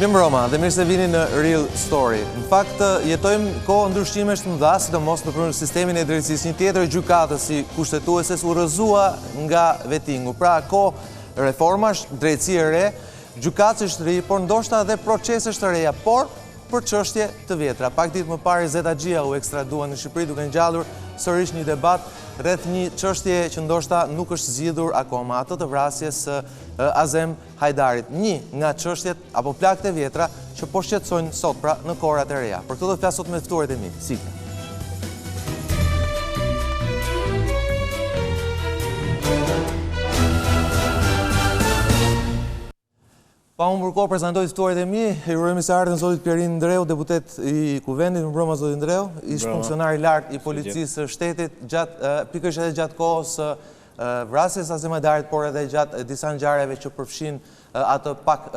Mirëmbrëma, dhe mirë se vini në Real Story. Në fakt, jetojmë kohë ndryshimesh të mëdha, sidomos nëpër sistemin e drejtësisë. Një tjetër gjykatës si kushtetueses u rrëzua nga vettingu. Pra, kohë reformash, drejtësi e re, gjykatësh të ri, por ndoshta edhe procesesh të reja, por për çështje të vjetra. Pak ditë më parë Izet Haxhisë u ekstradua në Shqipëri duke ngjallur sërish një debat rreth një çështje që ndoshta nuk është zgjidhur akoma, atë të vrasjes së Azem Hajdarit. Një nga çështjet apo plagët e vjetra që po shqetësojnë sot pra në kohërat e reja. Për këtë do të flas sot me ftuarit e mi. Sikle. Pa unë përkohë prezantoj ftuarit e mi, i urojmë se ardhen zotit Pj.1, deputet i Kuvendit. Mirëmbrëma zotit Ndreu, ish funksionar i lartë i policisë së shtetit, pikërisht edhe gjatë kohës vrasjes Azem Hajdarit, por edhe gjatë disa ngjarjeve që përfshin atë pak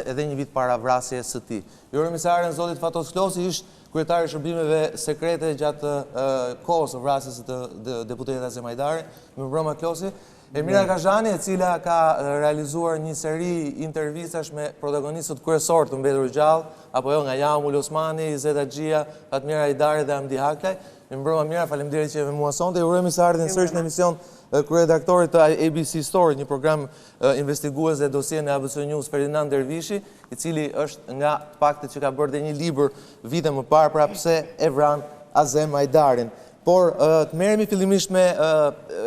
edhe një vit para vrasjes së tij. I urojmë se ardhen zotit Fatos Klosi, ish kryetari i shërbimeve sekrete gjatë kohës së vrasjes së deputetit Azem Hajdarit. Mirëmbrëma Klosi. Emira Kazhani, e cila ka realizuar një seri intervistash me protagonistët kryesor të mbetur gjallë, apo jo nga Jamu Osmani, Izet Haxhisë, Fatmira Hajdari dhe Hamdi Haklaj. Mirëmbrëma Mira, faleminderit që jeni me mua sonte. Urojmë se ardhen sërish në emision kryeredaktorit të ABC Story, një program investigues dhe dosjen e ABC News Ferdinand Dervishi, i cili është nga paktet që ka bërë dhe një libër vite më parë, pra pse e vran Azem Hajdarin. Por të merremi fillimisht me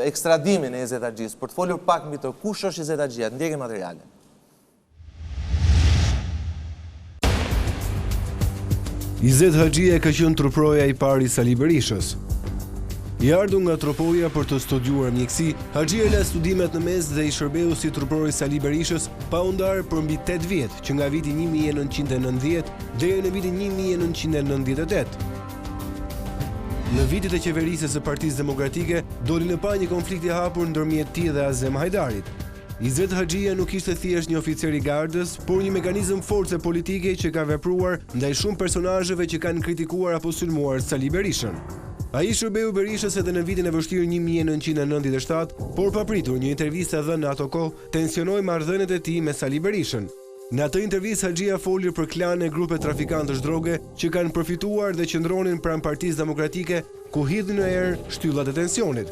ekstradimin e Izet Haxhisë, për të folur pak mbi të kush është Izet Haxhisë, ndjekim materiale. Izet Haxhisë ka qenë truproja i parë i Sali Berishës. I ardhur nga trupoja për të studiuar mjeksi, Haxhisë la studimet në mes dhe i shërbeu si trupror i Sali Berishës pa u ndarë për mbi 8 vjet, që nga viti 1990 deri në vitin 1998. Në vitet e qeverisjes së Partisë Demokratike, doli në pa një konflikt i hapur ndërmjet tij dhe Azem Hajdarit. Izet Haxhisë nuk ishte thjesht një oficer i gardës, por një mekanizëm force politike që ka vepruar ndaj shumë personazheve që kanë kritikuar apo sulmuar Sali Berishën. Ai shërbeu Berishës edhe në vitin e vështirë 1997, por papritur një intervistë dhënë në ato kohë tensionoi marrëdhëniet e tij me Sali Berishën. Në atë intervistë Haxhisë foli për klane e grupe trafikantësh droge që kanë përfituar dhe qëndronin pranë Partisë Demokratike, ku hidhin në erë shtyllat e tensionit.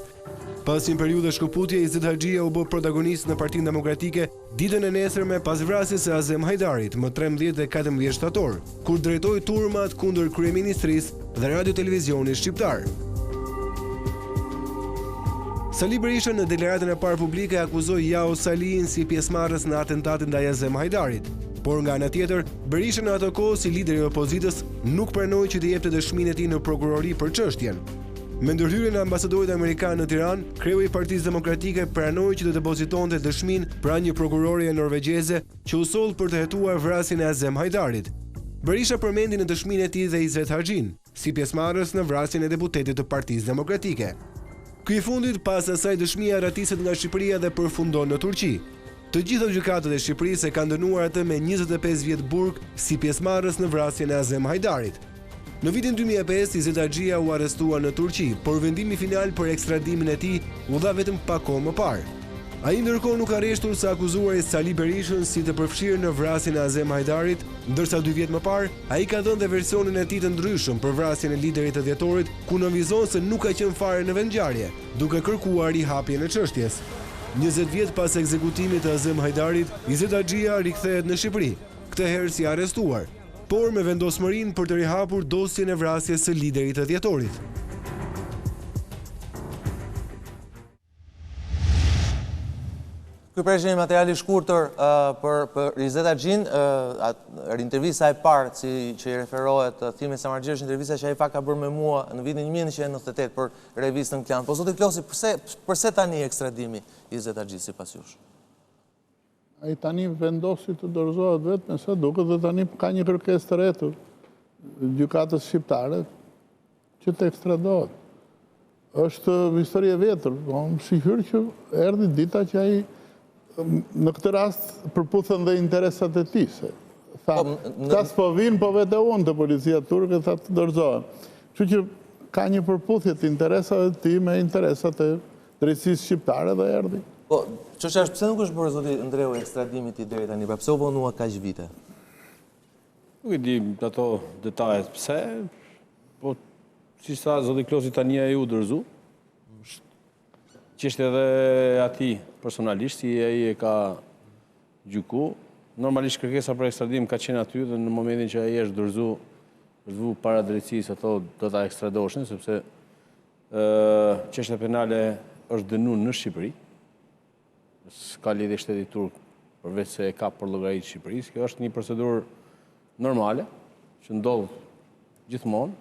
Pas një periudhe shkëputje, Izet Haxhisë u bë protagonist në Partinë Demokratike ditën e nesërme pas vrasjes së Azem Hajdarit më 13 dhe 14 shtator, kur drejtoi turmat kundër kryeministrisë dhe radio-televizionit shqiptar. Sali Berisha në deklaratën e parë publike akuzoi Jao Salin si pjesëmarrës në atentatin ndaj Azem Hajdarit. Por nga ana tjetër, Berisha në ato kohë si lideri i opozitës nuk pranoi që të jepte dëshminë e tij në prokurori për çështjen. Me ndërhyrjen e ambasadorit amerikan në Tiranë, kreu i Partisë Demokratike pranoi që të depozitonte dëshminë pranë një prokurorie norvegjeze që u soll për të hetuar vrasjen e Azem Hajdarit. Berisha përmendi në dëshminë e tij dhe Izet Haxhisën si pjesëmarrës në vrasjen e deputetit të Partisë Demokratike. Ky i fundit pas asaj dëshmia ratiset nga Shqipëria dhe përfundon në Turqi. Të gjitha gjykatët e Shqipërisë e kanë dënuar atë me 25 vjet burg si pjesëmarrës në vrasjen e Azem Hajdarit. Në vitin 2005 Izet Haxhisë u arrestua në Turqi, por vendimi final për ekstradimin e tij u dha vetëm pak kohë më parë. Ai ndërkohë nuk arreshtur sa akuzuar i Sali Berishën si të përfshirë në vrasjen e Azem Hajdarit, ndërsa 2 vjet më parë ai ka dhënë dhe versionin e tij të ndryshëm për vrasjen e liderit të dhjetorit, ku nënvizon se nuk ka qenë fare në vendngjarje, duke kërkuar rihapjen e çështjes. 20 vjet pas ekzekutimit të Azem Hajdarit, Izet Haxhisë rikthehet në Shqipëri, këtë herë si arrestuar, por me vendosmërinë për të rihapur dosjen e vrasjes së liderit të dhjetorit. Ky është një material i shkurtër për Izet Haxhisë, intervista e parë që i referohet Kthimit Samargjirësh, intervista që ai ka bërë me mua në vitin 1998 për revistën Klan. Po zoti Klosi, përse tani ekstradimi Izet Haxhisë sipas jush? Ai tani vendosi të dorëzohet vetëm sa duket dhe tani ka një kërkesë të retur gjykatës shqiptare që të ekstradohet. Është histori e vjetër, si hyrë që erdhi dita që ai në këtë rast përputhen dhe interesat e tij. Ta s'po vinë, po vete unë të policia turke, tha të dorëzohen. Kështu që ka një përputhje të interesave të tij me interesat e drejtësisë shqiptare dhe erdhi. Po, çështja është pse nuk është bërë zoti Ndreu ekstradimit i deri tani, pra pse u vonua kaq vite? Nuk e di ato detajet pse, po si sa zoti Klosi tani ai u dërzu. Çështja edhe ati personalisht, si ai e ka gjyku. Normalisht kërkesa për ekstradim ka qenë aty dhe në momentin që ai është dërzu para drejtësisë ato do ta ekstradoshin, sepse çështja penale është dënuar në Shqipëri. S'ka lidhje shteti turk përveç se e ka për llogaritë Shqipërisë. Kjo është një procedurë normale që ndodh gjithmonë.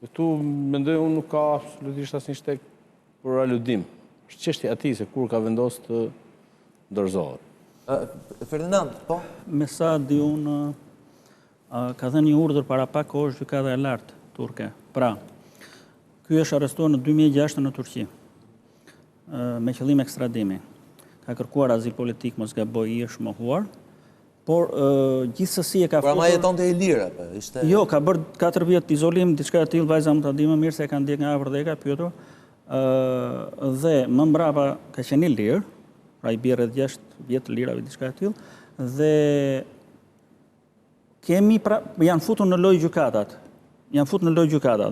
Dhe tu mendoj unë nuk ka absolutisht asnjë shtek për aludim. Është çështja e atij se kur ka vendosur të dorëzohet. Ferdinand, po? Me sa di unë, ka dhënë një urdhër para pak kohësh gjykata e lartë turke. Pra, ky është arrestuar në 2006 në Turqi, me qëllim ekstradimi. Ka kërkuar azil politik, mos gaboj, i është mohuar, por gjithsesi e ka futur... Pra ma jetonte i lirë, apo? Jo, ka bërë 4 vjet izolim, diçka e tillë, vajza më ta di më mirë se e ka ndjek nga afër dhe e ka pyetur. Dhe më mbrapa ka qenë i lirë, pra i bie rreth 6 vjet lirave, diçka e tillë, dhe kemi janë futur në lojë gjykatat.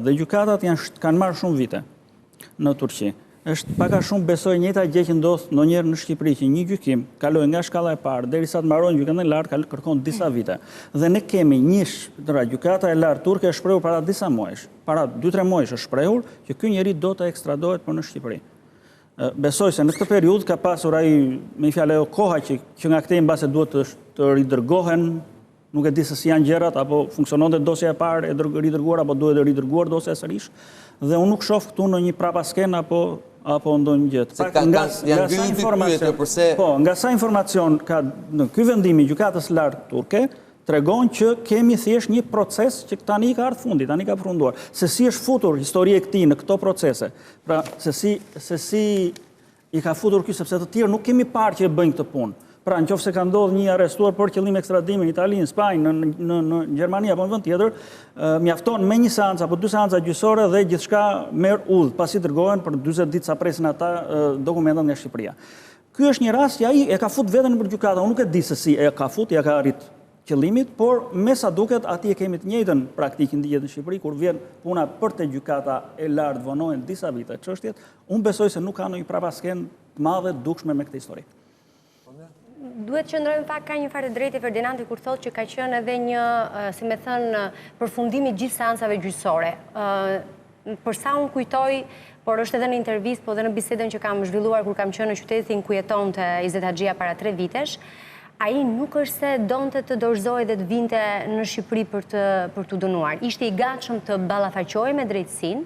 Dhe gjykatat kanë marrë shumë vite në Turqi. Është pak a shumë besoj njëjta gjë që ndodh ndonjëherë në Shqipëri, që një gjykim kaloi nga shkalla e parë derisa të mbarojë gjykatën e lartë, kërkon disa vite. Dhe ne kemi gjykata e lartë turke është shprehur para disa muajsh. Para 2-3 muajsh është shprehur që ky njeri do të ekstradohet për në Shqipëri. Besoj se në këtë periudhë ka pasur ai, me fjalë ajo koha që nga këtej mbase duhet të ridërgohen, nuk e di se si janë gjërat, apo funksiononte dosja e parë e ridërguar, apo duhet e ridërguar dosja sërish, dhe unë nuk shoh këtu në një prapasken apo ndonjë gjë. Nga sa informacion ka në ky vendim i gjykatës lartë turke, tregon që kemi thjesht një proces që tani ka ardhur fundi, tani ka përfunduar. Se si është futur historia e këtij në këto procese, pra se si i ka futur ky, sepse të tjerë nuk kemi parë që e bëjnë këtë punë. Pra nëse ka ndodhur një arrestuar për qëllim ekstradimi në Itali, në Spanjë, në Gjermani apo në vend tjetër, mjafton me një seancë apo 2 seanca gjyqësore dhe gjithçka merr udhë, pasi dërgohen për 40 ditë sa presin ata dokumentat nga Shqipëria. Ky është një rast që ai e ka fut veten për gjykata, unë nuk e di se si e ka fut, ja ka arrit qëllimit, por me sa duket atje kemi të njëjtën praktikë ndihet në Shqipëri, kur vjen puna për te gjykata e lartë vonohen disa vite çështjet, unë besoj se nuk ka ndonjë prapasken të madhe dukshme me këtë histori. Duhet që ndrojmë pak, ka një farë të drejtë Ferdinandi kur thotë që ka qenë edhe një, si me thënë, përfundimi gjithë seancave gjyqësore. Për sa unë kujtoj, por është edhe në intervistë, po edhe në bisedën që kam zhvilluar kur kam qenë në qytetin ku jetonte Izet Haxhia para 3 vitesh, ai nuk është se donte të dorëzohej dhe të vinte në Shqipëri për të dënuar. Ishte i gatshëm të ballafaqohej me drejtësinë,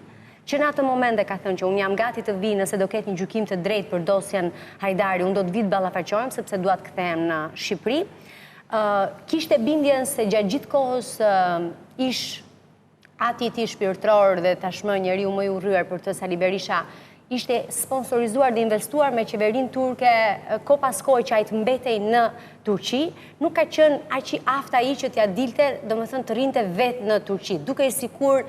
që në atë moment e ka thënë që unë jam gati të vi nëse do ketë një gjykim të drejtë për dosjen Hajdari, unë do të vi të ballafaqohem sepse dua të kthehem në Shqipëri. Kishte bindjen se gjatë gjithë kohës ish ati i tij shpirtëror dhe tashmë njeriu më i urryer për të Sali Berisha ishte sponsorizuar dhe investuar me qeverinë turke ko pas kohë që ai të mbetej në Turqi, nuk ka qenë aq i aftë ai që t'ja dilte, domethënë të rinte vetë në Turqi, duke sikur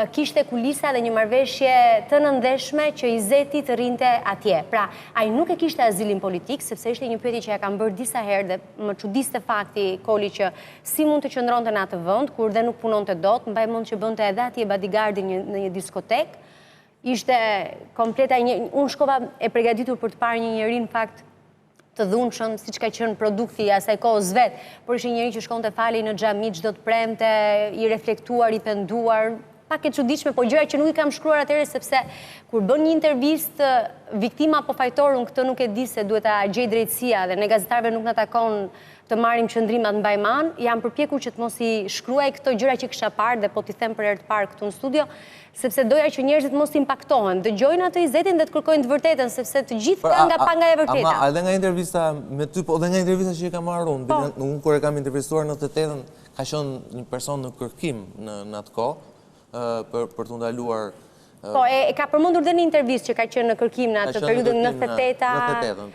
kishte kulisa dhe një marrëveshje të nëndeshme që Izeti të rinte atje. Pra, ai nuk e kishte azilin politik, sepse ishte një pyetje që ja kam bërë disa herë dhe më çudiste fakti Koli që si mund të qëndronte në atë vend kur dhe nuk punonte dot, mbaj mend që bënte edhe atje bodyguardin në një diskotek. Ishte kompleta unë shkova e përgatitur për të parë një njerëz në fakt të dhunshëm, siç ka qenë produkti i asaj kohës vet, por ishte një njerëz që shkonte falej në xhami çdo të premte, i reflektuar, i penduar, pak e çuditshme, po gjëra që nuk i kam shkruar atëherë sepse kur bën një intervistë viktima apo fajtor, unë këtë nuk e di se duhet ta gjej drejtësia dhe ne gazetarëve nuk na takon të marrim qëndrimat mbaj man, jam përpjekur që të mos i shkruaj këto gjëra që kisha parë dhe po t'i them për herë të parë këtu në studio, sepse doja që njerëzit mos impaktohen, dëgjojnë atë Izetin dhe të kërkojnë të vërtetën, sepse të gjithë kanë nga panga e vërteta. Ama edhe nga intervista me ty, po edhe nga intervista që i kam marrë unë kur e kam intervistuar në të 8-ën, ka qenë një person në kërkim në atë kohë për të ndaluar. Po, e ka përmendur dhe në intervistë që ka qenë në kërkim në atë periudhën 98-a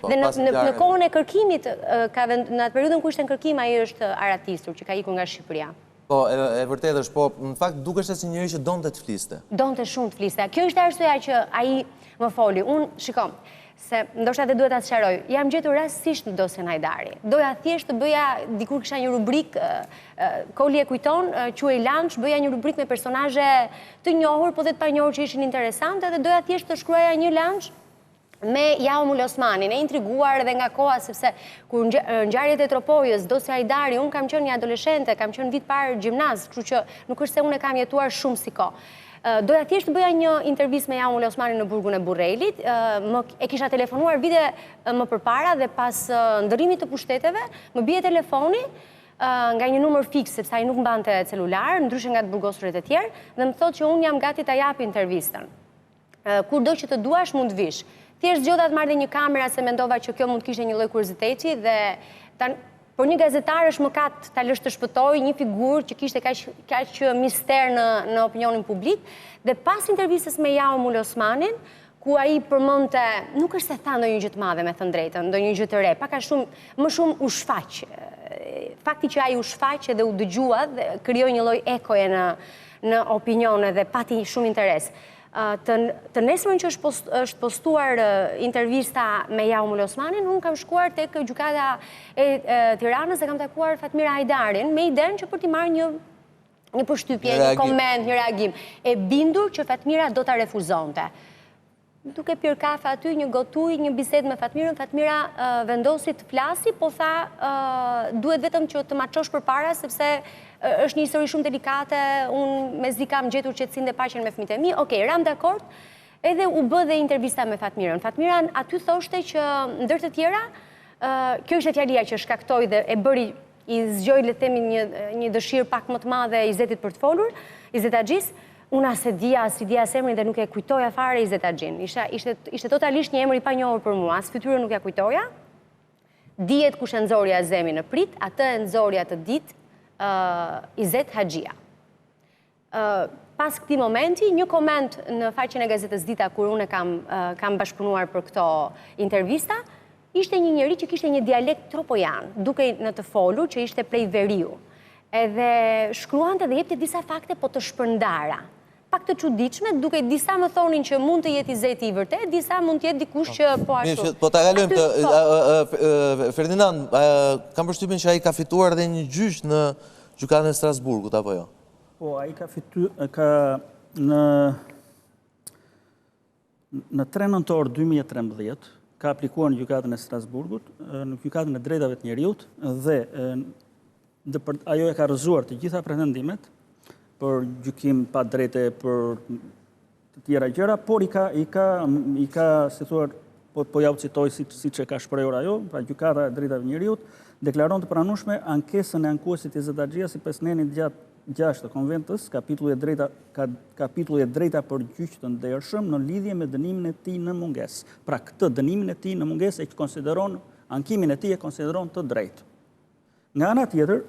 dhe në kohën e kërkimit, në atë periudhën ku ishte në kërkim, ai është aratistur që ka ikur nga Shqipëria. Po, e vërtet është, po, në fakt dukeshte si njëri që donte të fliste. Donte shumë të fliste. Kjo ishte arsyeja që ai më foli. Unë, shikom, se ndoshta dhe duhet ta sqaroj. Jam gjetur rastësisht në dosjen Hajdari. Doja thjesht të bëja, dikur kisha një rubrik, Koli e kujton, quhej Lunch, bëja një rubrik me personazhe të njohur, po dhe të panjohur që ishin interesante, dhe doja thjesht të shkruaja një lunch me Jaumul Osmanin, e intriguar edhe nga koha, sepse kur ngjarjet e Tropojës, dosja Hajdari, unë kam qenë një adoleshente, kam qenë vit parë gjimnaz, kështu që nuk është se unë e kam jetuar shumë si kohë. Doja thjesht të bëja një intervistë me Jaumul Osmanin në burgun e Burrelit. E kisha telefonuar vite më përpara dhe pas ndërrimit të pushteteve, më bie telefoni nga një numër fiks, sepse ai nuk mbante celular, ndryshe nga të burgosurit e tjerë, dhe më thotë që unë jam gati ta jap intervistën. Kurdo që të duash mund të vish. Thjesht zgjodha të marrë një kamera se mendova që kjo mund të kishte një lloj kurioziteti dhe por një gazetar është mëkat ta lësh të shpëtoj një figurë që kishte kaq mister në opinionin publik, dhe pas intervistës me Jaumul Osmanin, ku ai përmendte, nuk është se tha ndonjë gjë të madhe, me thënë drejtën, ndonjë gjë të re, pak a shumë, më shumë u shfaq. Fakti që ai u shfaq dhe u dëgjua dhe krijoi një lloj ekoje në opinione dhe pati shumë interes. Të nesërmen që është postuar intervista me Jaumul Osmanin, unë kam shkuar tek gjykata e Tiranës dhe kam takuar Fatmira Hajdarin me idenë që për t'i marrë një përshtypje, një koment, një reagim. E bindur që Fatmira do t'a refuzonte. Duke pirë kafe aty, një gotuj, një bisedë me Fatmirën, Fatmira vendosi të flasi, po tha duhet vetëm që të ma qosh përpara, sepse është një histori shumë delikate, unë mezi kam gjetur qetësinë dhe paqen me fëmijët e mi. Okej, ram dakord, edhe u bë dhe intervista me Fatmirën. Fatmira aty thoshte që ndër të tjera, kjo ishte fjalia që shkaktoi dhe e bëri, i zgjoi le të themi një dëshirë pak më të madhe Izetit për të folur, Izet Haxhisë. Unë as e dia emrin dhe nuk e kujtoja fare Izet Haxhin. Ishte totalisht një emër i panjohur për mua, as fytyrën nuk ja kujtoja. Dihet kush e nxori Azemin në prit, atë e nxori atë ditë Izet Haxhia. Pas këtij momenti, një koment në faqen e gazetës Dita, kur unë kam bashkëpunuar për këto intervista, ishte një njeri që kishte një dialekt tropojan, duke në të folur që ishte prej Veriu. Edhe shkruante dhe jepte disa fakte, po të shpërndara. Pak të çuditshme, duke disa më thonin që mund të jetë Izeti i vërtet, disa mund të jetë dikush që po ashtu. Po ta kalojmë të Ferdinand, kam përshtypjen që ai ka fituar edhe një gjyq në gjykatën e Strasburgut apo jo? Po, ai ka në 3 nëntor 2013 ka aplikuar në gjykatën e Strasburgut, në gjykatën e drejtave të njerëzit dhe ajo e ka rrëzuar të gjitha pretendimet për gjykim pa drejtë për të tjera gjëra, por i ka si thuar, po ja u citoj siç e ka shprehur ajo, pra gjykata e drejtave të njerëzit deklaron të pranueshme ankesën e ankuesit Izet Haxhia si pesnenit gjatë 6 të konventës, kapitulli e drejta për gjyq të ndershëm në lidhje me dënimin e tij në mungesë. Pra këtë dënimin e tij në mungesë e konsideron, ankimin e tij e konsideron të drejtë. Nga ana tjetër,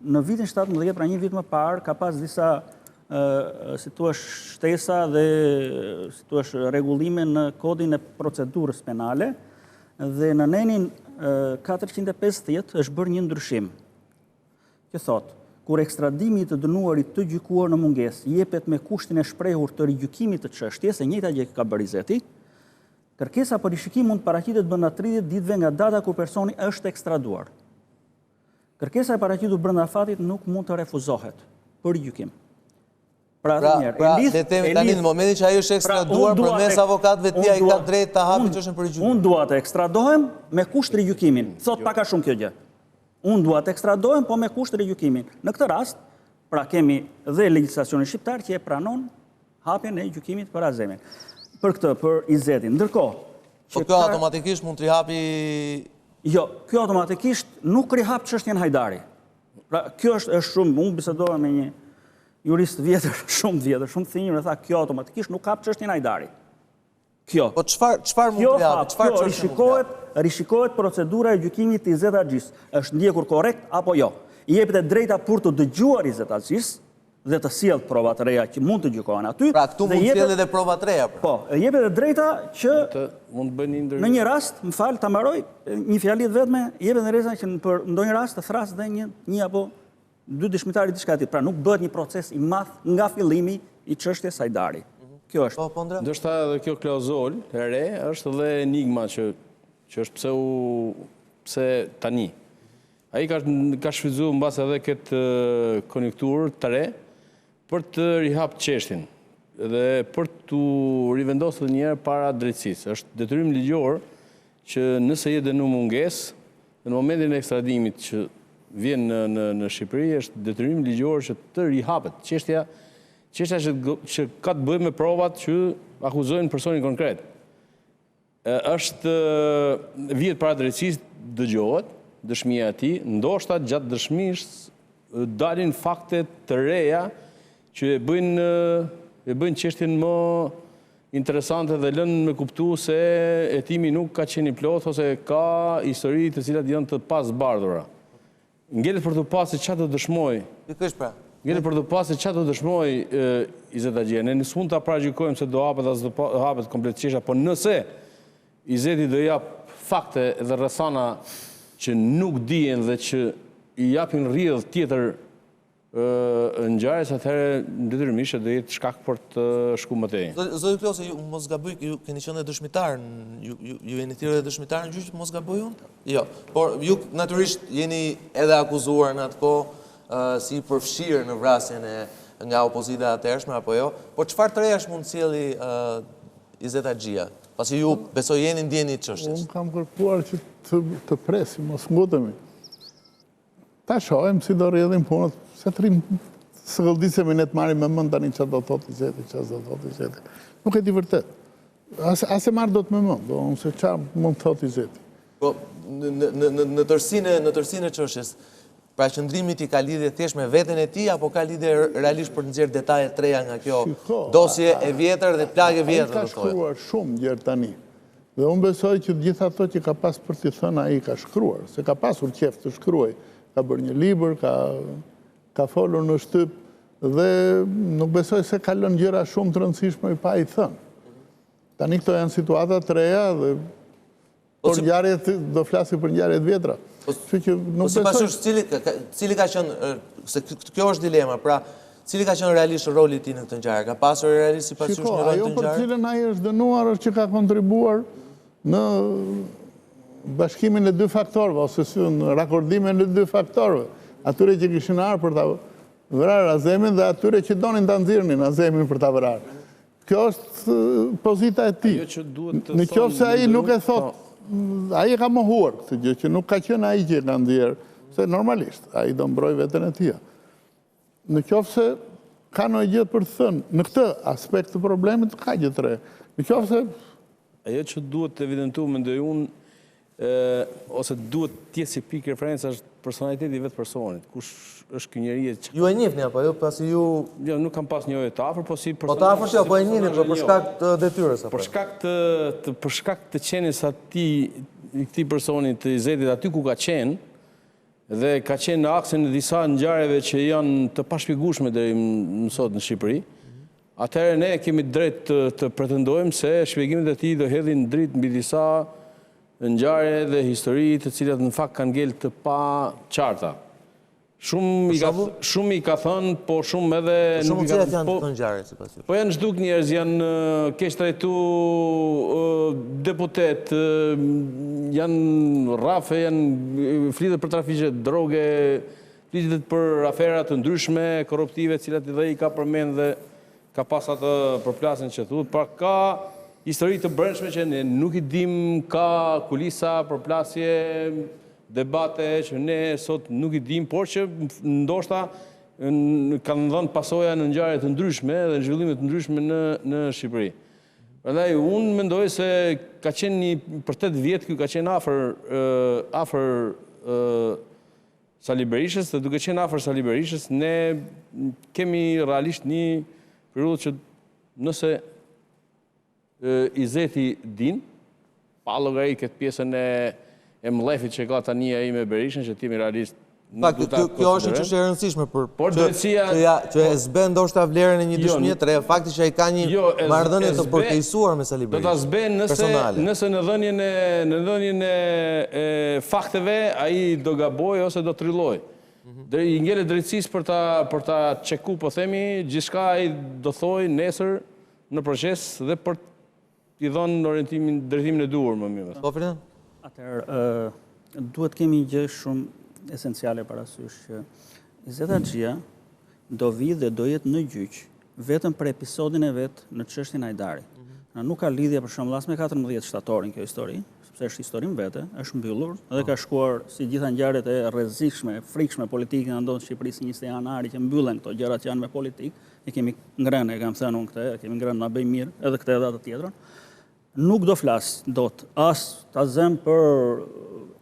në vitin 17, pra një vit më parë, ka pas disa si thua shtesa dhe si thua rregullime në kodin e procedurës penale dhe në nenin 450 është bërë një ndryshim. Që thotë, kur ekstradimi të dënuarit të gjykuar në mungesë jepet me kushtin e shprehur të rigjykimit të çështjes, e njëjta gjë ka bërë Izeti, kërkesa për rishikim mund paraqitet brenda 30 ditëve nga data kur personi është ekstraduar. Kërkesa e paraqitur brenda fatit nuk mund të refuzohet për gjykim. Pra, tani në momentin që ai është ekstraduar, përmes avokatëve të tij ai ka drejt ta hapë çështën për gjykim. Unë dua të ekstradohem me kusht rigjykimin. Thot pak a shumë kjo gjë. Unë dua të ekstradohem, po me kusht rigjykimin. Në këtë rast, pra kemi dhe legjislacionin shqiptar që e pranon hapjen e gjykimit për Azemin. Për këtë, për Izetin. Ndërkohë, po kjo automatikisht mund të rihapi. Jo, kjo automatikisht nuk rihap çështjen Hajdari. Pra, kjo është shumë, unë bisedova me një jurist vjetër, shumë të thinjur, e tha, kjo automatikisht nuk hap çështjen Hajdari. Kjo. Po çfarë mund të rihapi? Çfarë çështje mund të rihapi? Rishikohet procedura e gjykimit të Izet Haxhisë. Është ndjekur korrekt apo jo? I jepet e drejta për të dëgjuar Izet Haxhisë dhe të sjell prova të reja që mund të gjykohen aty. Pra këtu mund të sjellë edhe prova të reja. Po, jepet e drejta që mund të bëni në një rast, më fal, ta mbaroj një fjali vetëm, jepet e drejta që për ndonjë rast të thras dhe një apo dy dëshmitari diçka tjetër. Pra nuk bëhet një proces i madh nga fillimi i çështjes Hajdari. Kjo është. Ndoshta edhe kjo klauzol e re është edhe enigma që është pse tani. Ai ka shfrytzuar mbas edhe këtë konjunkturë të re për të rihap çështjen dhe për të rivendosur një herë para drejtësisë. Është detyrim ligjor që nëse je dënuar mungesë, në momentin e ekstradimit që vjen në Shqipëri, është detyrim ligjor që të rihapet çështja që ka të bëjë me provat që akuzojnë personin konkret. Vihet para drejtësisë, dëgjohet dëshmia e tij, ndoshta gjatë dëshmisë dalin fakte të reja që e bëjnë çështjen më interesante dhe lënë me kuptu se hetimi nuk ka qenë i plot ose ka histori të cilat janë të pasbardhura. Ngelet për të pasur çfarë do dëshmoj. Ngelet për të pasur çfarë do dëshmoj Izet Haxhisë. Ne s'mund ta paragjykojmë se do hapet as do hapet komplet çështja, por nëse Izeti do jap fakte dhe rrethana që nuk dihen dhe që i japin rrjedh tjetër ngjarjes, atëherë detyrimisht do jetë shkak për të shkuar më tej. Zoti Klose, ju mos gaboj, ju keni qenë dëshmitar, ju jeni thirrur dëshmitar në gjyq, mos gaboj unë? Jo, por ju natyrisht jeni edhe akuzuar në atë kohë si përfshirë në vrasjen nga opozita e atëhershme apo jo, por çfarë të rejash mund sjelli Izet Haxhisë? Pasi ju besoj jeni ndjeni çështjes. Unë kam kërkuar që të presim, mos ngutemi. Ta shohim si do rrjedhin punët, se të rrim sëgëldisemi ne të marim me mend tani çfarë do thotë Izeti, çfarë do thotë Izeti. Nuk e di vërtet. As e marr dot me mend, do se çfarë mund të thotë Izeti. Po në tërsinë e çështjes, pra qëndrimi i ka lidhje thjesht me veten e tij apo ka lidhje realisht për të nxjerrë detaje të reja nga kjo dosje e vjetër dhe plagë e vjetër, Ka shkruar shumë gjëra tani. Dhe unë besoj që gjithë ato që ka pas për t'i thënë ai ka shkruar, se ka pasur qef të shkruaj. Ka bërë një libër, ka folur në shtyp dhe nuk besoj se ka lënë gjëra shumë të rëndësishme pa i thënë. Tani këto janë situata të reja dhe por ngjarjet do flasi për ngjarjet vjetra. Po si pasush, cili ka qenë, se kjo është dilema, pra, cili ka qenë realisht roli i tij në këtë ngjarje? Ka pasur realisht si pasush një rol të ngjarjes? Ajo për cilën ai është dënuar është që ka kontribuar në bashkimin e dy faktorëve, ose në rakordimin e dy faktorëve. Atyre që kishin ardhur për ta vrarë Azemin dhe atyre që donin ta nxirrnin Azemin për ta vrarë. Kjo është pozita e tij. Në qoftë se ai nuk e thot, ai e ka mohuar këtë gjë, që nuk ka qenë ai që e ka nxjerrë, se normalisht ai do mbroj veten e tij. Në qoftë se ka ndonjë gjë për të thënë në këtë aspekt të problemit, ka gjë të re. Në qoftë se ajo që duhet të evidentuar, mendoj unë, ose duhet të jetë si pikë referencë është personaliteti i vetë personit. Kush është ky njeri? Ju e njihni apo jo, pasi ju jo, nuk kam pas njohje të afër, po si personazh. Po të afërt jo, po e njihni për shkak të detyrës apo? Për shkak të qenies këtij personi të Izetit aty ku ka qenë dhe ka qenë në aksin e disa ngjarjeve që janë të pashpjegueshme deri më sot në Shqipëri. Atëherë ne kemi drejt të pretendojmë se shpjegimet e tij do hedhin dritë mbi disa ngjarje dhe histori të cilat në fakt kanë ngel të paqarta. Shumë i ka thënë, po shumë edhe nuk i ka thënë. Janë të ngjarje sipas jush. Po janë zhduk njerëz, janë keq trajtuar deputet, janë rrafe, janë flitet për trafiqe droge, flitet për afera të ndryshme, korruptive, të cilat edhe i ka përmend dhe ka pas atë përplasjen që thuhet, pra ka histori të brendshme që ne nuk i dim, ka kulisa, përplasje, debate që ne sot nuk i dim, por që ndoshta kanë dhënë pasoja në ngjarje të ndryshme dhe në zhvillime të ndryshme në Shqipëri. Prandaj unë mendoj se ka qenë një për 8 vjet ky ka qenë afër Sali Berishës, dhe duke qenë afër Sali Berishës, ne kemi realisht një periudhë që nëse Izeti din, pa llogari këtë pjesën e mllefit që ka tani ai me Berishën, që timi realisht nuk do ta konsiderojmë. Kjo është një çështje e rëndësishme që e zben ndoshta vlerën e një dëshmie të re, fakti që ai ka një marrëdhënie të përkeqësuar me Sali Berishën. Do ta zben nëse në dhënien e fakteve ai do gaboj ose do trilloj. I ngelet drejtësisë për ta çeku, po themi, gjithçka ai do thoj nesër në proces dhe për t'i dhënë orientimin, drejtimin e duhur më mirë. Po, Ferdinand? Atëherë, duhet kemi një gjë shumë esenciale parasysh që Izet Haxhia do vi dhe do jetë në gjyq vetëm për episodin e vet në çështjen Hajdari. Nuk ka lidhje për shembull as me 14 shtatorin kjo histori, sepse është historim vete, është mbyllur dhe ka shkuar si gjitha ngjarjet e rrezikshme, frikshme politike që ndodhin në Shqipëri si 20 janari që mbyllen këto gjërat që janë me politikë. Ne kemi ngrënë, e kam thënë unë këtë, kemi ngrënë na bëj mirë, edhe këtë edhe atë tjetrën. Nuk do flas dot as ta zëm për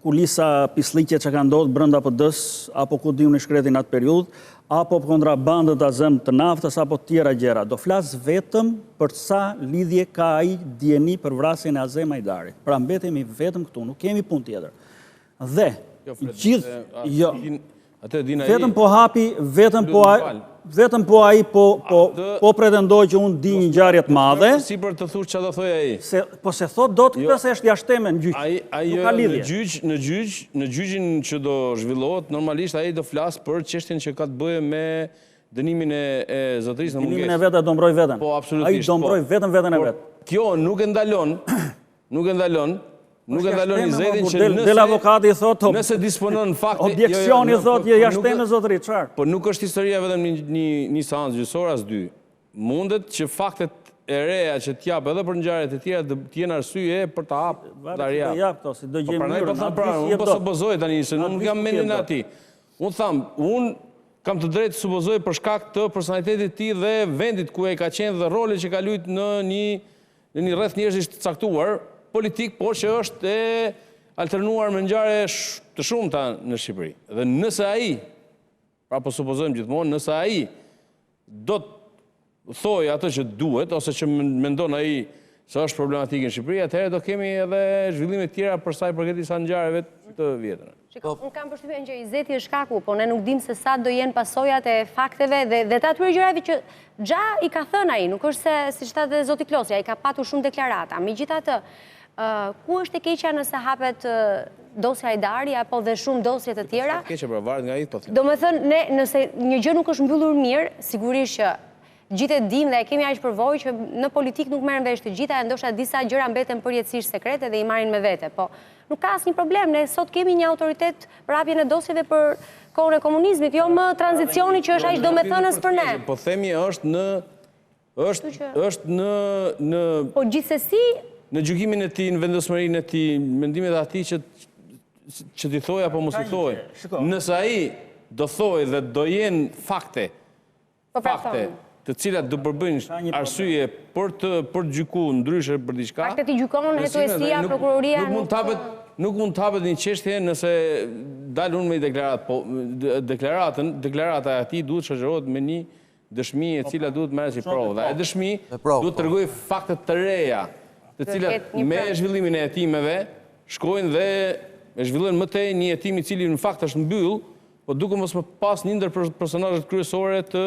kulisa pislliqe që kanë ndodhur brenda PD-s apo ku diun në shkretin atë periudhë, apo kontrabandët ta zëm të naftës apo tjera gjëra. Do flas vetëm për sa lidhje ka ai dieni për vrasjen e Azem Hajdarit. Pra mbetemi vetëm këtu, nuk kemi punë tjetër. Dhe gjithë vetëm po hapi, vetëm po ai po pretendoj që unë di një ngjarje të madhe. Si për të thur çfarë do thojë ai. Po se thot dot këtë se është jashtëme në gjyq. Nuk ka lidhje. Në gjyqin që do zhvillohet, normalisht ai do flas për çështjen që ka të bëjë me dënimin e zotërisë në mungesë. Dënimin e vet do mbroj veten. Po absolutisht. Ai do mbroj vetëm veten e vet. Kjo nuk e ndalon Izetin që nëse disponon fakte... Objekcioni thot që jashtëme zotëri, çfarë? Po nuk është historia vetëm një seancë gjyqësore as dy. Mundet që faktet e reja që t'jap edhe për ngjarjet e tjera të jenë arsye për të hapë darja. Do gjejmë mënyrën. Unë po supozoj tani se nuk jam mendjen e atij. Unë tham, unë kam të drejtë supozoj për shkak të personalitetit të tij dhe vendit ku ai ka qenë dhe rolit që ka luajtur në një rreth njerëzish të caktuar politik, por që është e alternuar me ngjarje të shumta në Shqipëri. Dhe nëse ai, pra po supozojmë gjithmonë, nëse ai do të thojë atë që duhet, ose që mendon ai se është problematikë në Shqipëri, atëherë do kemi edhe zhvillime të tjera për sa i përket disa ngjarjeve të vjetra. Unë kam përshtypjen që Izeti është shkaku, po ne nuk dim se sa do jenë pasojat e fakteve dhe të atyre gjërave që gja i ka thënë ai, nuk është se siç thotë zoti Klosi, ai ka patur shumë deklarata. Megjithatë, ku është e keqja nëse hapet dosja Hajdari apo dhe shumë dosje të tjera? Keqja për varet nga ai po them. Domethënë, nëse një gjë nuk është mbyllur mirë, sigurisht që gjithë e dim dhe e kemi aq përvojë që në politik nuk merren vesh të gjitha, e ndoshta disa gjëra mbeten përjetësisht sekrete dhe i marrin me vete, po nuk ka asnjë problem. Ne sot kemi një autoritet për hapjen e dosjeve për kohën e komunizmit, jo më tranzicioni që është aq domethënës për ne. Po themi është në Po gjithsesi në gjykimin e tij, në vendosmërinë e tij, mendimet e atij që t'i thojë apo mos i thojë. Nëse ai do thojë dhe do jenë fakte të cilat do përbëjnë arsye për të gjykuar ndryshe për diçka. Faktet i gjykon hetuesia, prokuroria. Nuk mund të hapet një çështje nëse dal unë me deklaratë, po deklarata e atij duhet shoqërohet me një dëshmi e cila duhet merret si provë. Dhe e dëshmi duhet tregojë fakte të reja, të cilat me zhvillimin e hetimeve shkojnë dhe e zhvillojnë më tej një hetim i cili në fakt është mbyll, po duke mos më pas një ndër personazhet kryesore të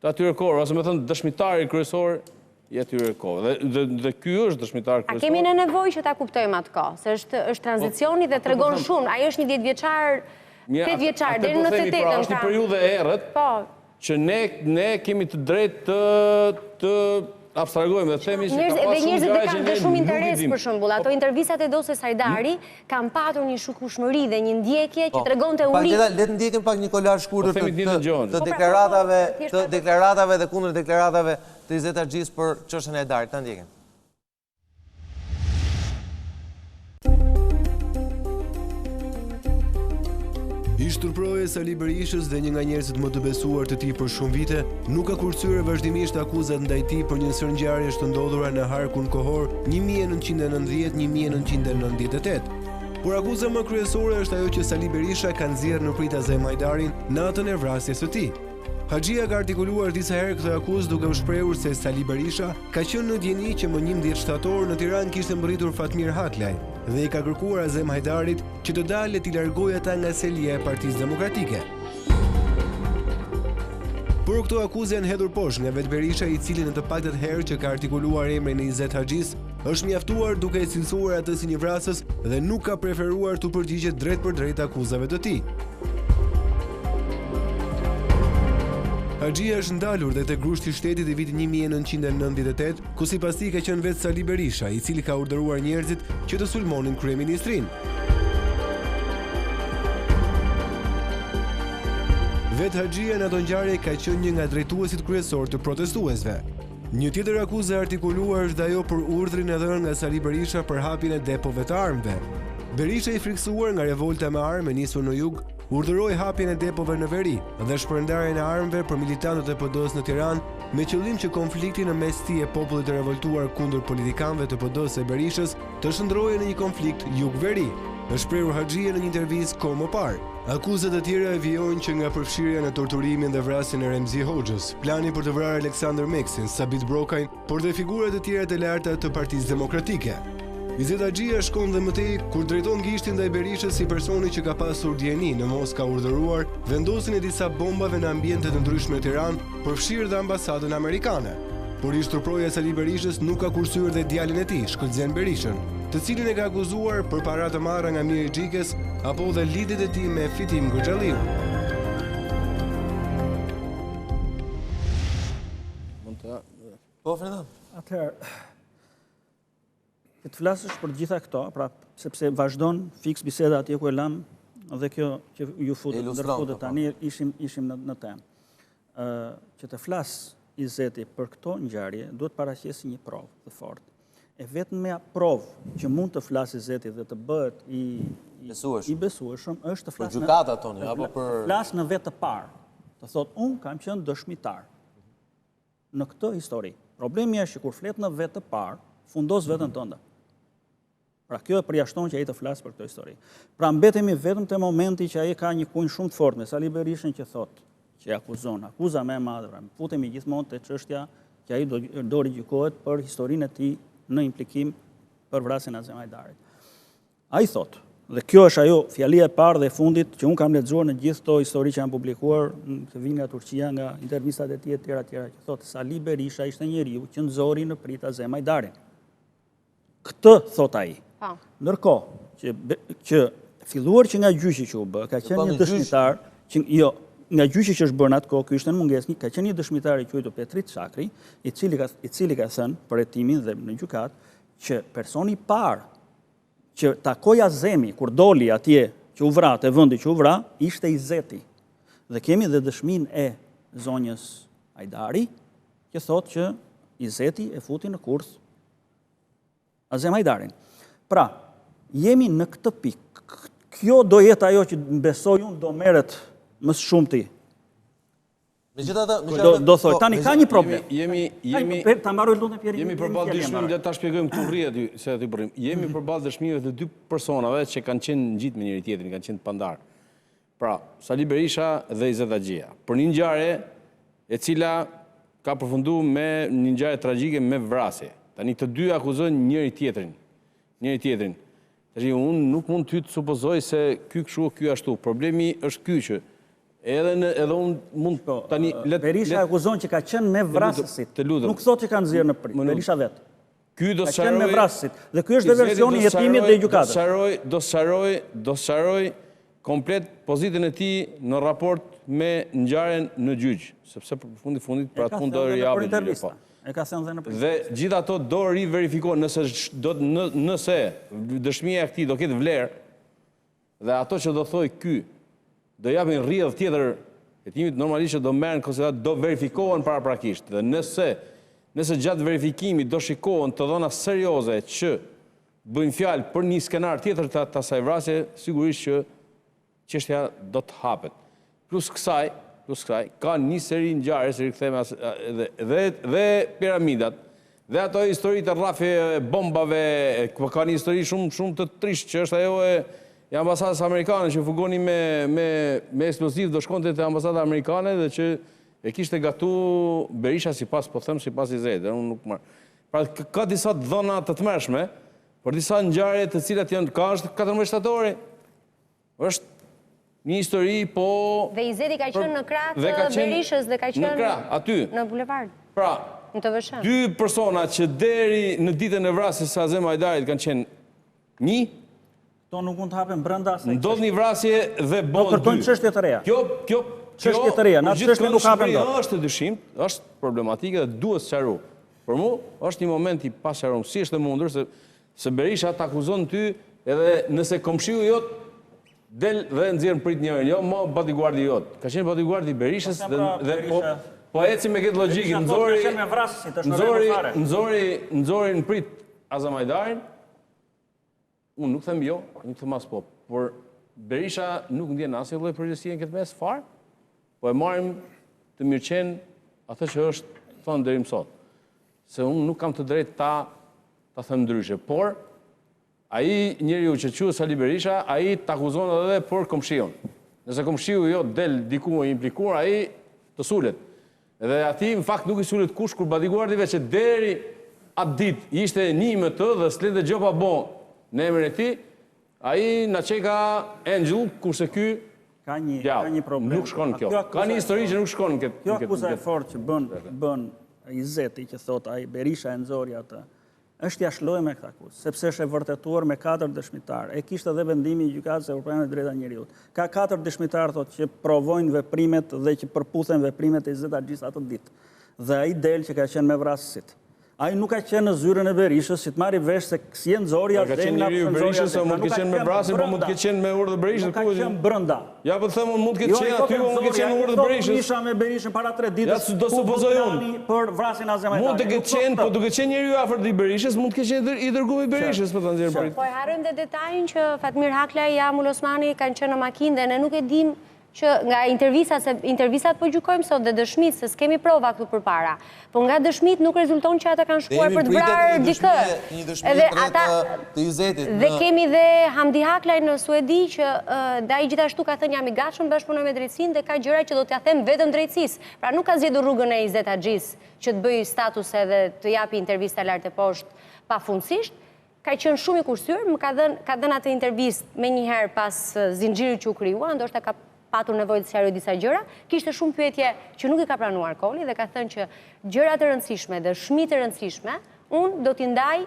atyre kohëve, ose më thënë dëshmitari kryesor i atyre kohëve. Dhe ky është dëshmitar kryesor. A kemi në nevojë që ta kuptojmë atë kohë, se është tranzicioni dhe tregon shumë. Ai është një 10 vjeçar, 8 vjeçar deri në 88. Është një periudhë e errët. Po. Që ne kemi të drejtë të abstrahojmë dhe themi se ka pasur dhe njerëzit dhe kanë dhe shumë interes për shembull. Ato intervistat e dosjes Hajdari kanë patur një shukushmëri dhe një ndjekje që tregonte uri. Le të ndjekim pak një kolar shkurtër të deklaratave dhe kundër deklaratave të Izet Haxhisë për çështjen e Hajdarit. Ta ndjekim. Ish turproje Sali Berishës dhe një nga njerëzit më të besuar të tij për shumë vite, nuk ka kurcyer vazhdimisht akuzat ndaj tij për një sër ngjarjesh të ndodhura në harkun kohor 1990-1998. Por akuza më kryesore është ajo që Sali Berisha ka nxjerrë në prit Azem Hajdarin natën e vrasjes së tij. Haxhia ka artikuluar disa herë këtë akuzë duke u shprehur se Sali Berisha ka qenë në dieni që më 11 shtator në Tiranë kishte mbërritur Fatmir Haklaj dhe i ka kërkuar Azem Hajdarit që të dalë t'i largojë ata nga selia e Partisë Demokratike. Por këto akuzë janë hedhur poshtë nga vetë Berisha, i cili në të paktën herë që ka artikuluar emrin e Izet Haxhisë është mjaftuar duke e cilësuar atë si një vrasës dhe nuk ka preferuar të përgjigjet drejt për drejt akuzave të tij. Haxhia është ndalur dhe te grushti i shtetit i vitit 1998, ku sipas tij ka qenë vetë Sali Berisha, i cili ka urdhëruar njerëzit që të sulmonin kryeministrinë. Vetë Haxhia në ato ngjarje ka qenë një nga drejtuesit kryesor të protestuesve. Një tjetër akuzë artikuluar është ajo për urdhrin e dhënë nga Sali Berisha për hapjen e depove të armëve. Berisha, i friksuar nga revolta me armë e nisur në jug, urdhëroi hapjen e depove në veri dhe shpërndarjen e armëve për militantët e PD-s në Tiranë me qëllim që konflikti në mes tij e popullit të revoltuar kundër politikanëve të PD-s e Berishës të shndrohej në një konflikt jug-veri. Është shprehur Haxhia në një intervistë kohë më parë. Akuzat e tjera e vijojnë që nga përfshirja në torturimin dhe vrasjen e Remzi Hoxhës, plani për të vrarë Aleksandër Meksin, Sabit Brokajn, por dhe figurat e tjera të larta të Partisë Demokratike. Izet Haxhia shkon dhe mëtej kur drejton gishtin ndaj Berishës si personi që ka pasur dieni në mos ka urdhëruar vendosin e disa bombave në ambiente të ndryshme në Tiranë, përfshirë dhe ambasadën amerikane. Por i shturproja Sali Berishës nuk ka kursyer dhe djalin e tij, Shkëlqen Berishën, të cilin e ka akuzuar për para të marra nga Miri Xhikës apo dhe lidhjet e tij me Fitim Goxhalliu. Po, Fernand. Atëherë, të flasësh për gjitha këto, pra sepse vazhdon fiks biseda atje ku e lam dhe kjo që ju futet, ndërkohë tani ishim në temë. Që të flas Izeti për këto ngjarje, duhet paraqesi një provë të fortë. E vetmja provë që mund të flasë Izeti dhe të bëhet i besueshëm është të flasë në vetë të parë. Të thotë, unë kam qenë dëshmitar në këtë histori. Problemi është që kur flet në vetë të parë, fundos veten tënde. Pra kjo e përjashton që ai të flasë për këtë histori. Pra mbetemi vetëm te momenti që ai ka një kunj shumë të fortë me Sali Berishën që thotë, që akuzon, akuza më e madhe, pra futemi gjithmonë te çështja që ai do rigjikohet për historinë e tij në implikim për vrasjen e Azem Hajdarit. Ai thotë, dhe kjo është ajo fjalia e parë dhe e fundit që unë kam lexuar në gjithë këto histori që janë publikuar, që vinë nga Turqia, nga intervistat e tij e tjera, që thotë Sali Berisha ishte njeriu që nxori në prit Azem Hajdarin. Këtë thot ai. Ndërkohë që filluar që nga gjyqi që u bë, ka qenë një dëshmitar që nga gjyqi që është bërë në atë kohë, ky ishte në mungesë, ka qenë një dëshmitar i quajtur Petrit Shakri, i cili ka thënë për hetimin dhe në gjykat që personi i parë që takoi Azemi kur doli atje që u vra te vendi që u vra ishte Izeti. Dhe kemi dhe dëshminë e zonjës Hajdari që thotë që Izeti e futi në kurth Azem Hajdarin. Pra, jemi në këtë pikë. Kjo do jetë ajo që besoj unë do merret më së shumti. Do thoj, tani ka një problem. Ta mbaroj lutem Pierin. Jemi përballë dëshmimeve, le ta shpjegojmë këtu rrihet se aty bërim. Jemi përballë dëshmimeve të dy personave që kanë qenë ngjit me njëri tjetrin, kanë qenë pandar. Pra, Sali Berisha dhe Izet Haxhia. Për një ngjarje e cila ka përfunduar me një ngjarje tragjike me vrasje. Tani të dy akuzojnë njëri tjetrin. Tash unë nuk mund ty të supozoj se ky kështu, ky ashtu. Problemi është ky që edhe unë mund tani Berisha akuzon që ka qenë me vrasësit. Nuk thotë që kanë nxjerrë në prit. Berisha vet. Ky do të qenë me vrasësit. Dhe ky është versioni i hetimit dhe i gjykatës. Do sqaroj komplet pozitën e tij në raport me ngjarjen në gjyq, sepse për fundit për atë punë do rijapet. E ka thënë dhe në prit. Dhe gjithë ato do riverifikohen nëse dëshmia e këtij do ketë vlerë dhe ato që do thoj ky do japin rrjedh tjetër hetimit, normalisht që do merren konsiderat, do verifikohen paraprakisht. Dhe nëse gjatë verifikimit do shikohen të dhëna serioze që bëjnë fjalë për një skenar tjetër të asaj vrasje, sigurisht që çështja do të hapet. Plus kësaj, ka një seri ngjarje, se rikthehemi dhe piramidat, dhe ato histori të rrafje bombave, ka një histori shumë të trisht që është ajo e ambasadës amerikane që fugoni me eksploziv do shkonte te ambasada amerikane dhe që e kishte gatu Berisha sipas Izetit, unë nuk marr. Pra ka disa dhëna të tmerrshme, por disa ngjarje të cilat janë ka është 14 shtatori. Është një histori, po... Dhe Izeti ka qenë në krah të Berishës dhe ka qenë në bulevard. Pra, në të vëshën. Dy persona që deri në ditën e vrasjes së Azem Hajdarit kanë qenë një, to nuk mund të hapen brenda asaj. Ndodh një vrasje dhe bën dy. Do kërkojnë çështje të reja. Kjo çështje të reja, në atë çështje nuk hapen dot. Është dyshim, është problematike dhe duhet sqaruar. Për mu, është një moment i pasqaruar. Si është e mundur se Berisha të akuzon ty edhe nëse komshiu jot del dhe nxjerr prit njërin, jo mo bodyguardi jot. Ka qenë bodyguardi i Berishës dhe po eci me këtë logjikën, nxori në prit Azamajdarin. Unë nuk them jo, nuk them as po, por Berisha nuk ndjen asnjë lloj përgjegjësie në këtë mes fare, po e marrim të mirëqen atë që është thonë deri më sot. Se unë nuk kam të drejtë ta them ndryshe, por ai njeriu që quhet Sali Berisha, ai t'akuzon edhe për komshiun. Nëse komshiu jo del diku e implikuar, ai të sulet. Edhe ati në fakt nuk i sulet kush kur bodyguardive që deri atë ditë ishte një me të dhe s'lete gjopa bon në emrin e tij, ai na çeka Angel, kurse ky ka një problem. Nuk shkon kjo. Ka një histori që nuk shkon në këtë. Kjo akuza e fortë që bën Izeti që thot ai Berisha e nxori atë. Është jashtëlojë me këtë akuzë, sepse është e vërtetuar me 4 dëshmitarë. E kishte edhe vendimi i Gjykatës Evropiane të Drejta e Njeriut. Ka 4 dëshmitarë thotë që provojnë veprimet dhe që përputhen veprimet e Izet Haxhisë atë ditë. Dhe ai del që ka qenë me vrasësit. Ai nuk ka qenë në zyrën e Berishës, si të marri vesh se si e nxori atë. Ka qenë njeriu i Berishës, o mund të ketë qenë me vrasin, po mund të ketë qenë me urdhër Berishës. Ka qenë brenda. Ja po them, mund të ketë qenë aty, po mund të ketë qenë me urdhër Berishës. Isha me Berishën para 3 ditës. Ja do supozoj unë. Për vrasin Azamajdarit. Mund të ketë qenë, po duke qenë njeriu afër i Berishës, mund të ketë qenë i dërguar i Berishës për ta nxjerrë prit. Po e harrojmë dhe detajin që Fatmir Hakla i Amul Osmani kanë qenë në makinë dhe ne nuk e dim që nga intervistat po gjykojmë sot dhe dëshmit, se s'kemi prova këtu përpara. Po nga dëshmit nuk rezulton që ata kanë shkuar për të vrarë dikë. Një dëshmi të Izetit. Dhe kemi dhe Hamdi Haklaj në Suedi që da i gjithashtu ka thënë jam i gatshëm bashkëpunoj me drejtësinë dhe ka gjëra që do t'ja them vetëm drejtësisë. Pra nuk ka zgjedhur rrugën e Izet Haxhisë që të bëj statuse dhe të japi intervista lart e poshtë pafundësisht. Ka qenë shumë i kursyer, më ka dhënë atë intervistë me njëherë pas zinxhirit që u krijua, ndoshta ka patur nevojë të sqarojë disa gjëra, kishte shumë pyetje që nuk i ka pranuar Koli dhe ka thënë që gjëra të rëndësishme, dëshmi të rëndësishme, unë do t'i ndaj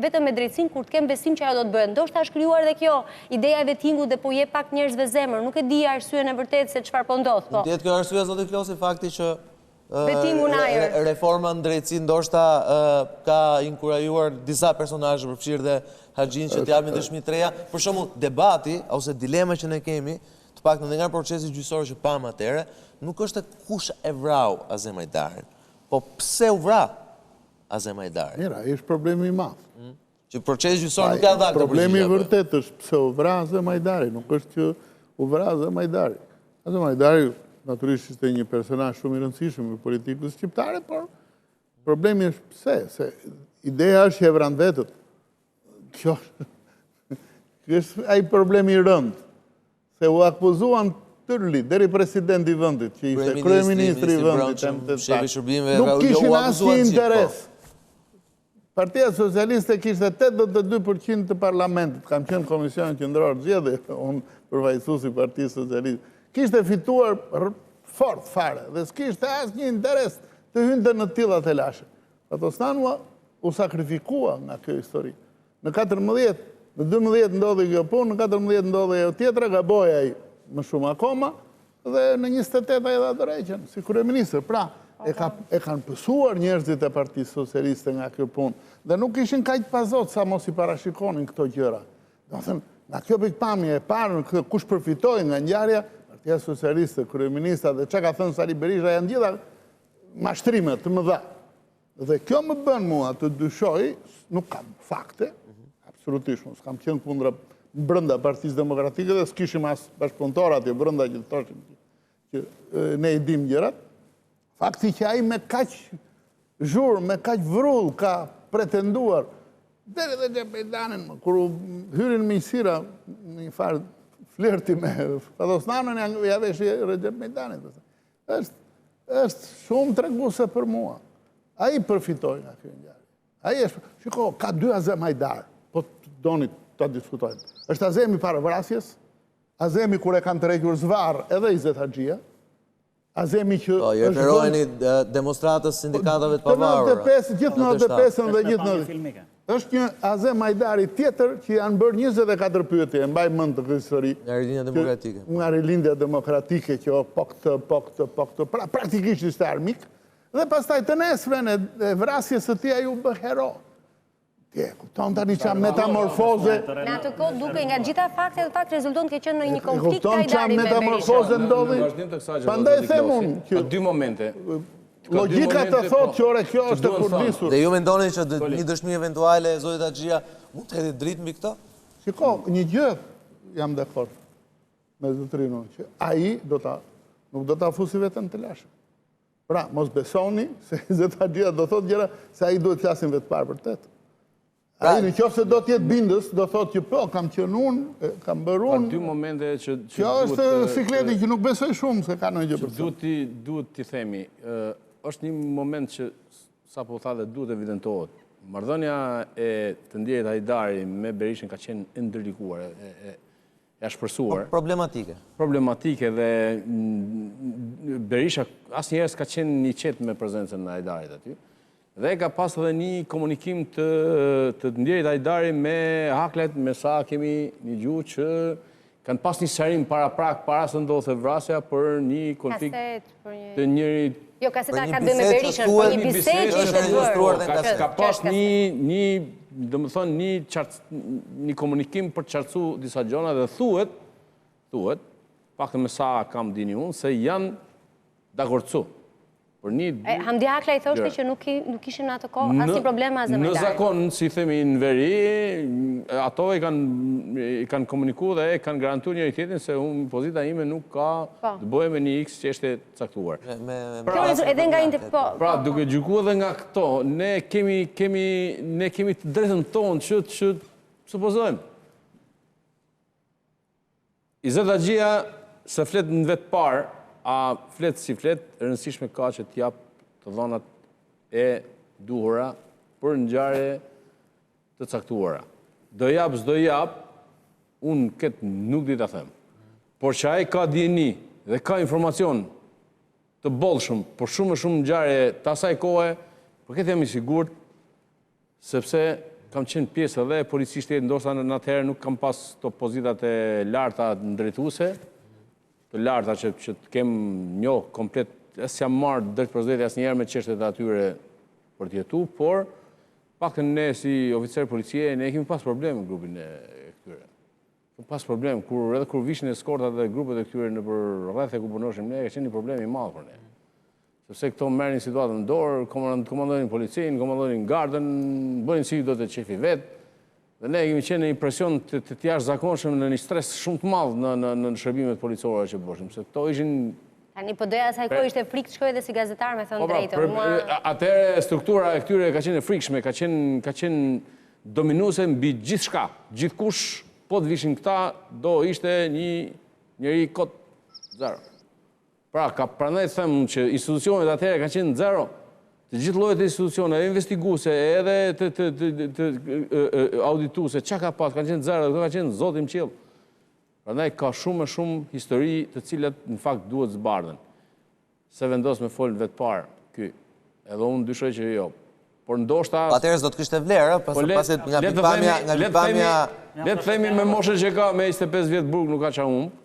vetëm me drejtësinë kur të kem besim që ajo do të bëhet. Ndoshta është krijuar edhe kjo ideja e vetingut dhe po jep pak njerëzve zemër, nuk e di arsyeën e vërtetë se çfarë po ndodh. Po. Mund kjo arsyeja zoti Klosi fakti që reforma në drejtësi ndoshta ka inkurajuar disa personazhe përfshirë dhe Haxhin që t'japin dëshmi të reja. Për shembull, debati ose dilema që ne kemi të paktën nga procesi gjyqësor që pam atëherë, nuk është kush e vrau Azamajdarin, po pse u vra Azamajdarin. Mira, është problemi i madh. Që procesi gjyqësor nuk ka dhënë këtë problemi i vërtet është pse u vra Azamajdarin, nuk është që u vra Azamajdarin. Azamajdari natyrisht ishte një personazh shumë i rëndësishëm i politikës shqiptare, por problemi është pse, se ideja është që e vran vetët. Kjo është ai problemi i rëndë. Se u akuzuan tërli, deri presidenti i vendit, që ishte kryeministri i vendit, nuk kishin asnjë interes. Partia Socialiste kishte 82% të parlamentit, kam qenë Komisionin Qendror zgjedhje, unë përfaqësues i Partisë Socialiste. Kishte fituar fort fare dhe s'kishte asnjë interes të hynte në tilla telashe. Patostan u sakrifikua nga kjo histori. Në 14 Në 12 ndodhi kjo punë, në 14 ndodhi ajo tjetra, gaboi ai më shumë akoma, dhe në 28 ai dha dorëheqjen si kryeministër. Pra, e kanë pësuar njerëzit e Partisë Socialiste nga kjo punë, dhe nuk ishin kaq pazot sa mos i parashikonin këto gjëra. Do të thënë, nga kjo pikpamje e parë, kush përfitoi nga ngjarja, Partia Socialiste, kryeministra dhe çka ka thënë Sali Berisha janë gjitha mashtrime të mëdha. Dhe kjo më bën mua të dyshoj, nuk kam fakte, absolutisht, s'kam qenë kundra brenda Partisë Demokratike dhe s'kishim as bashkëpunëtor atje brenda që të thoshim që ne i dim gjërat. Fakti që ai me kaq zhurmë, me kaq vrull ka pretenduar deri dhe Xhepejdanin, kur hyrin miqësira në një farë flirti me Fatosnanën ja veshi Xhepejdanit. Është shumë treguese për mua. Ai përfitoi nga kjo ngjarje. Ai është, shiko, ka 2 Azamajdar. Po të doni të diskutojnë. Është Azemi para vrasjes, Azemi kur e kanë tërhequr zvarr edhe Izet Haxhia, Azemi që ju referoheni demonstratës sindikatave të pavarura. Gjithë në 95 dhe gjithë në... është një Azem Hajdari tjetër që janë bërë 24 pyetje, mbaj mend të këtë histori. Nga rilindja demokratike. Nga rilindja demokratike, që po këtë, pra praktikisht ishte armik, dhe pastaj të nesërmen e vrasjes së tij ju bë hero. Kupton tani qa metamorfoze... Në atë kohë duke nga gjitha faktet, fakt rezulton ke qenë në një konflikt Hajdari me Berishën. Metamorfoze ndodhi. Pandaj them unë që dy momente. Logjika të thotë që ore kjo është e kurdisur. Dhe ju mendoni që një dëshmi eventuale e zotit Haxhia mund të hedhë dritë mbi këto? Shiko, një gjë jam dakord me zotrinë që ai nuk do ta fusi veten të lashëm. Pra, mos besoni se Izet Haxhia do thotë gjëra se ai duhet flasin vetë parë vërtet. Ai në qoftë se do të jetë bindës, do thotë që po, kam qenë unë, kam bërë unë. Dy momente që kjo është sikleti që nuk besoj shumë se ka ndonjë gjë për të. Duhet t'i themi, është një moment që sapo tha dhe duhet evidentohet. Marrëdhënia e të ndjerit Hajdari me Berishën ka qenë ndërlikuar, e ashpërsuar. Problematike dhe Berisha asnjëherë s'ka qenë një qetë me prezencën në Hajdarit aty. Dhe ka pas edhe një komunikim të ndjerit Hajdari me haklet, me sa kemi një gjuhë që kanë pas një sërim para se ndodhte vrasja për një konflikt të njëri... Jo, kaseta ka bëjë me Berishën, për një bisedë që ishte bërë. Ka pas një komunikim për të qartësu disa gjona dhe thuhet, pak me sa kam dini unë, se janë dakordsu. Hamdi Hakla i thoshte që nuk ishin në atë kohë asnjë problem me Azem Hajdarin. Në zakon, si themi në veri, ato i kanë komunikuar dhe kanë garantuar njëri tjetrin se pozita ime nuk ka të bëjë me një X që është caktuar. Edhe nga Pra, duke gjykuar edhe nga këto, ne kemi të drejtën tonë që supozojmë. Izet Haxhia se flet në vetë parë, a fletë si fletë, rëndësishme ka që t'jap të dhonat e duhura për ngjarje të caktuara. Do jap, s'do jap, unë këtë nuk di ta them. Por që ai ka dieni dhe ka informacion të bollshëm për shumë e shumë ngjarje të asaj kohe, për këtë jam i sigurt, sepse kam qenë pjesë edhe e policisë shtetit, ndoshta në atëherë nuk kam pas të pozitat e larta ndërtuese, të larta që të kem njoh komplet, s'jam marrë drejt për zëdhjet asnjëherë me çështjet e atyre për të jetu, por paktën ne si oficer policie ne kemi pas problem në grupin e këtyre. Kemi pas problem edhe kur vishin eskortat dhe grupet e këtyre në për rreth e ku punoshim ne, ka qenë një problem i madh për ne. Sepse këto merrin situatën në dorë, komandonin policinë, komandonin gardën, bënin si do të qefi vetë. Dhe ne kemi qenë në impresion të jashtëzakonshëm në një stres shumë të madh në shërbimet policore që bëshim, se këto ishin... Tani po doja asaj kohë ishte frikë të shkoj edhe si gazetar me thënë drejtën. Atëherë struktura e këtyre ka qenë e frikshme, ka qenë dominuese mbi gjithçka. Gjithkush po të vishin këta do ishte njëri kot zero. Pra, prandaj them që institucionet atëherë ka qenë zero. Të gjithë llojet e institucioneve, investiguese, edhe të audituese, çka ka pas, kanë qenë zero, këto ka qenë Zoti më qiell. Prandaj ka shumë histori të cilat në fakt duhet zbardhen. Se vendos me fol vetë parë ky. Edhe unë dyshoj që jo. Por ndoshta atëherë do të kishte vlerë, pasi nga bipamja le të themi me moshën që ka me 25 vjet burg nuk ka ça humb.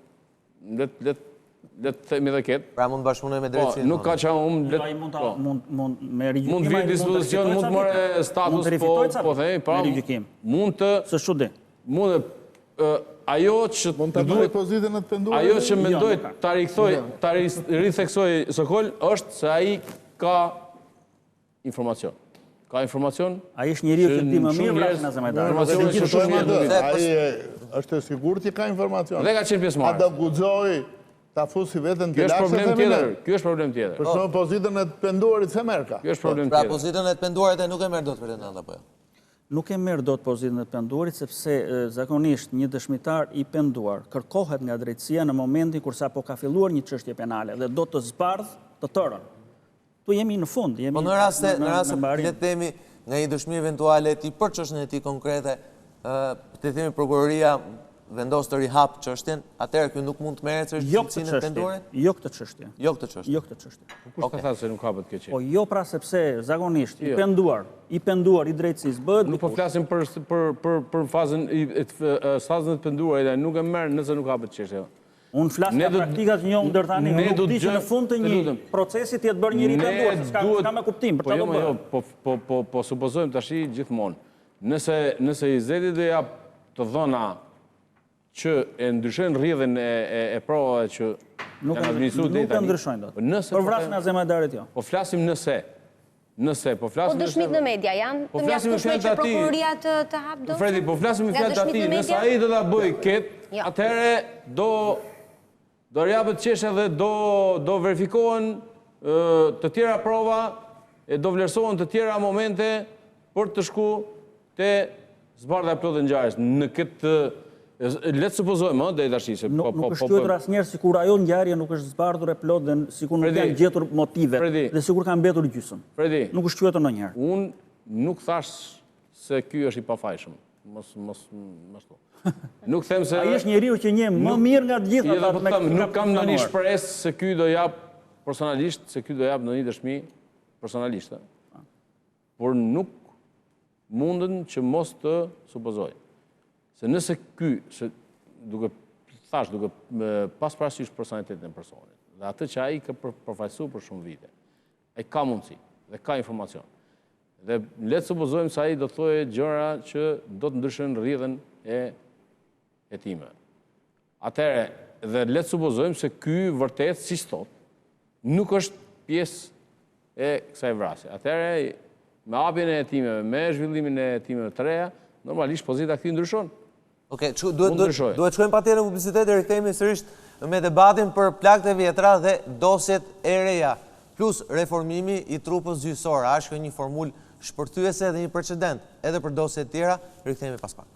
Le të themi dhe ketë. Pra mund bashkëpunoj me drejtësinë. Nuk ka qa umë... Mund me rigjykim... Mund të vinë dispozicion, mund të more status, po themi, pra mund të... Së shudi. Mund të... Ajo që... Mund të bëjë pozitën e të penduar... Ajo që mendoj ta ritheksoj Sokol, është se ai ka informacion. Ka informacion... Ai është njeriu që di më mirë vrasjen e Azem Hajdarit. Ai është e sigurt që ka informacion. Dhe ka qenë pjesëmarrës. A do guxoj ta fusi veten të lashtë tjetër. Ky është problem tjetër. Për shkak pozitën e të penduarit se merr ka. Ky është problem tjetër. Pra pozitën e të penduarit nuk e merr dot pretendent apo jo? Nuk e merr dot pozitën e të penduarit sepse zakonisht një dëshmitar i penduar kërkohet nga drejtësia në momentin kur sapo ka filluar një çështje penale dhe do të zbardh të tërën. Tu jemi në fund, Po në rast se le të themi nga një dëshmi eventuale e tij për çështjen e tij konkrete, le të themi prokuroria vendos të rihap çështjen, atëherë ky nuk mund të merret sërish gjykatën pendore? Jo këtë çështje. Jo këtë çështje. Jo këtë çështje. Kush ka thënë se nuk hapet kjo çështje? Po jo pra sepse zakonisht i penduar i drejtësisë bëhet. Nuk po flasim për fazën e penduar, nuk e merr nëse nuk hapet çështja. Unë flas nga praktikat një ndër tani, nuk di që në fund të një procesi të jetë bërë njëri penduar, s'ka me kuptim, për çfarë do bëhet. Po supozojmë tash gjithmonë, nëse Izeti do jap të dhëna që e ndryshojnë rrjedhën e provave që janë administruar deri tani. Nuk e ndryshojnë dot. Për vrasjen e Azem Hajdarit jo. Po flasim nëse. Po flasim dëshmit në media janë të mjaftueshme që prokuroria të hap dosjen. Fredi, po flasim me fjalë të atij, nëse ai do ta bëjë ket, atëherë do rjapet qeshe dhe do verifikohen të tjera prova e do vlerësohen të tjera momente për të shku të zbardha e plotë e ngjarjes. Në këtë, le të supozojmë, deri tash se nuk është shkruar asnjëherë sikur ajo ngjarje nuk është zbardhur e plotë dhe sikur nuk janë gjetur motivet dhe sikur ka mbetur gjysmë. Fredi, nuk është shkruar ndonjëherë. Unë nuk thash se ky është i pafajshëm. Mos thon. Nuk them se ai është njeriu që njeh më mirë nga të gjithë ata. Nuk kam ndonjë shpresë se ky do jap personalisht, se ky do jap ndonjë dëshmi personalisht. Por nuk mundën që mos të supozoj. Se nëse ky, duke pas parasysh personalitetin e personit, dhe atë që ai ka përfaqësuar për shumë vite, ai ka mundësi dhe ka informacion. Dhe le të supozojmë se ai do të thojë gjëra që do të ndryshojnë rrjedhën e time. Atëherë, dhe le të supozojmë se ky vërtet, siç thot, nuk është pjesë e kësaj vrasje. Atëherë, me hapjen e hetimeve, me zhvillimin e hetimeve të reja, normalisht pozita këtij ndryshon. Okej, duhet shkojmë patjetër në publicitet dhe rikthehemi sërish me debatin për plagët e vjetra dhe dosjet e reja, plus reformimi i trupës gjyqësor. A është një formulë shpërthyese dhe një precedent edhe për dosjet tjera? Rikthehemi pas pak.